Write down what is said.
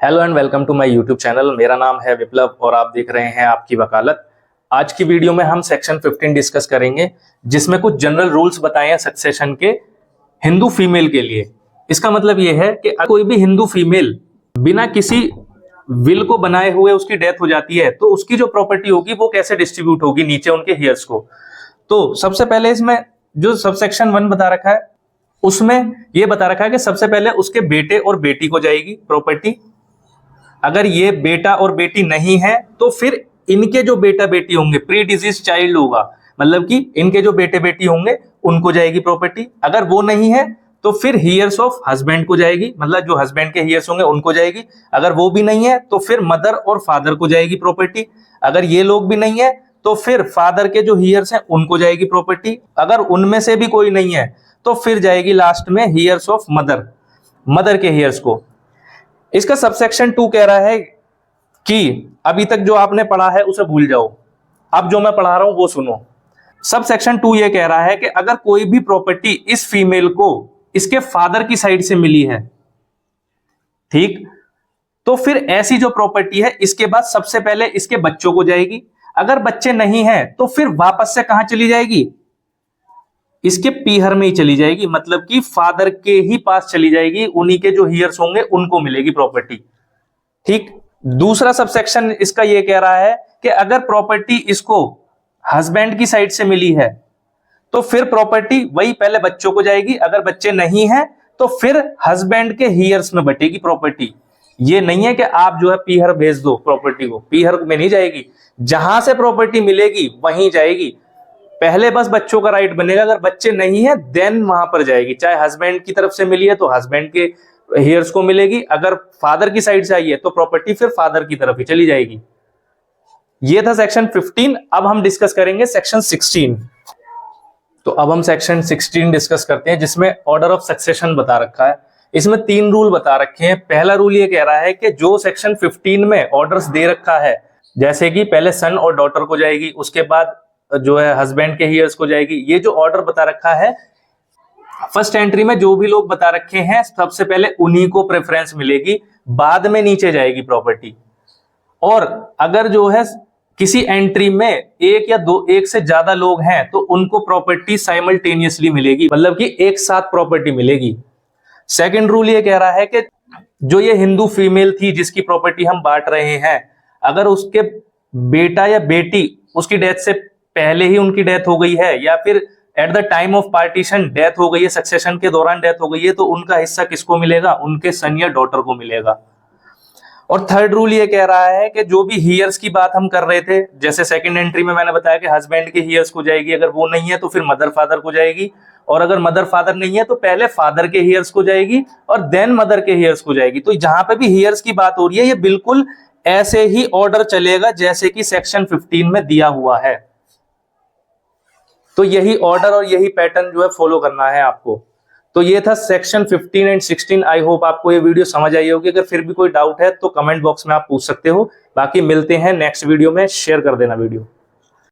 Hello and welcome to my YouTube channel. मेरा नाम है विप्लव और आप देख रहे हैं आपकी वकालत। आज की वीडियो में हम सेक्शन 15 डिस्कस करेंगे, जिसमें कुछ जनरल रूल्स बताए हैं सक्सेशन के हिंदू फीमेल के लिए। इसका मतलब यह है कि कोई भी हिंदू फीमेल बिना किसी विल को बनाए हुए उसकी डेथ हो जाती है तो उसकी जो प्रॉपर्टी होगी वो कैसे डिस्ट्रीब्यूट होगी नीचे उनके हेयर्स को। तो सबसे पहले इसमें जो सबसेक्शन 1 बता रखा है उसमें यह बता रखा है कि सबसे पहले उसके बेटे और बेटी को जाएगी प्रॉपर्टी। अगर ये बेटा और बेटी नहीं है तो फिर इनके जो बेटा बेटी होंगे, प्री डिजीज चाइल्ड होगा, मतलब कि इनके जो बेटे बेटी होंगे उनको जाएगी प्रॉपर्टी। अगर वो नहीं है तो फिर हियर्स ऑफ हस्बैंड को जाएगी, मतलब जो हस्बैंड के हियर्स होंगे उनको जाएगी। अगर वो भी नहीं है तो फिर मदर और फादर को जाएगी प्रॉपर्टी। अगर ये लोग भी नहीं है तो फिर फादर के जो हियर्स हैं उनको जाएगी प्रॉपर्टी। अगर उनमें से भी कोई नहीं है तो फिर जाएगी लास्ट में हियर्स ऑफ मदर, मदर के हियर्स को। इसका सबसेक्शन 2 कह रहा है कि अभी तक जो आपने पढ़ा है उसे भूल जाओ, अब जो मैं पढ़ा रहा हूं वो सुनो। सबसेक्शन 2 ये कह रहा है कि अगर कोई भी प्रॉपर्टी इस फीमेल को इसके फादर की साइड से मिली है, ठीक, तो फिर ऐसी जो प्रॉपर्टी है इसके बाद सबसे पहले इसके बच्चों को जाएगी। अगर बच्चे नहीं है तो फिर वापस से कहां चली जाएगी? इसके पीहर में ही चली जाएगी, मतलब कि फादर के ही पास चली जाएगी, उन्हीं के जो हियर्स होंगे उनको मिलेगी प्रॉपर्टी। ठीक। दूसरा सबसेक्शन इसका ये कह रहा है कि अगर प्रॉपर्टी इसको हस्बैंड की साइड से मिली है तो फिर प्रॉपर्टी वही पहले बच्चों को जाएगी। अगर बच्चे नहीं है तो फिर हस्बैंड के हियर्स में बटेगी प्रॉपर्टी। ये नहीं है कि आप जो है पीहर भेज दो प्रॉपर्टी को, पीहर में नहीं जाएगी, जहां से प्रॉपर्टी मिलेगी वहीं जाएगी। पहले बस बच्चों का राइट बनेगा, अगर बच्चे नहीं है देन वहां पर जाएगी। चाहे हस्बैंड की तरफ से मिली है तो हस्बैंड के हेयर्स को मिलेगी, अगर फादर की साइड से आई है तो प्रॉपर्टी फिर फादर की तरफ ही चली जाएगी। ये था सेक्शन 15। अब हम डिस्कस करेंगे सेक्शन 16। तो अब हम सेक्शन 16 डिस्कस करते हैं, जिसमें ऑर्डर ऑफ सक्सेशन बता रखा है। इसमें 3 रूल बता रखे हैं। पहला रूल ये कह रहा है कि जो सेक्शन 15 में ऑर्डर्स दे रखा है, जैसे कि पहले सन और डॉटर को जाएगी, उसके बाद जो है हस्बैंड के हियर्स को जाएगी। ये जो ऑर्डर बता रखा है फर्स्ट एंट्री में जो भी लोग बता रखे हैं सबसे पहले उन्हीं को प्रेफरेंस मिलेगी, बाद में नीचे जाएगी प्रॉपर्टी। और अगर जो है किसी एंट्री में एक से ज्यादा लोग हैं तो उनको प्रॉपर्टी साइमल्टेनियसली मिलेगी, मतलब कि एक साथ प्रॉपर्टी मिलेगी। सेकंड रूल ये कह रहा है कि जो ये हिंदू फीमेल थी जिसकी प्रॉपर्टी हम बांट रहे हैं, अगर उसके बेटा या बेटी उसकी डेथ से पहले ही उनकी डेथ हो गई है या फिर at the time of partition death हो गई है, सक्सेशन के दौरान डेथ हो गई है, तो उनका हिस्सा किसको मिलेगा? उनके सन या डॉटर को मिलेगा। और थर्ड रूल ये कह रहा है कि जो भी हियर्स की बात हम कर रहे थे, जैसे सेकंड एंट्री में मैंने बताया कि हस्बैंड के हियर्स को जाएगी, अगर वो नहीं है तो फिर मदर फादर को जाएगी, और अगर मदर फादर नहीं है तो पहले फादर के हियर्स को जाएगी और देन मदर के हियर्स को जाएगी। तो जहां पे भी हियर्स की बात हो रही है ये बिल्कुल ऐसे ही ऑर्डर चलेगा जैसे कि सेक्शन 15 में दिया हुआ है। तो यही ऑर्डर और यही पैटर्न जो है फॉलो करना है आपको। तो ये था सेक्शन 15 एंड 16। आई होप आपको ये वीडियो समझ आई होगी। अगर फिर भी कोई डाउट है तो कमेंट बॉक्स में आप पूछ सकते हो। बाकी मिलते हैं नेक्स्ट वीडियो में। शेयर कर देना वीडियो।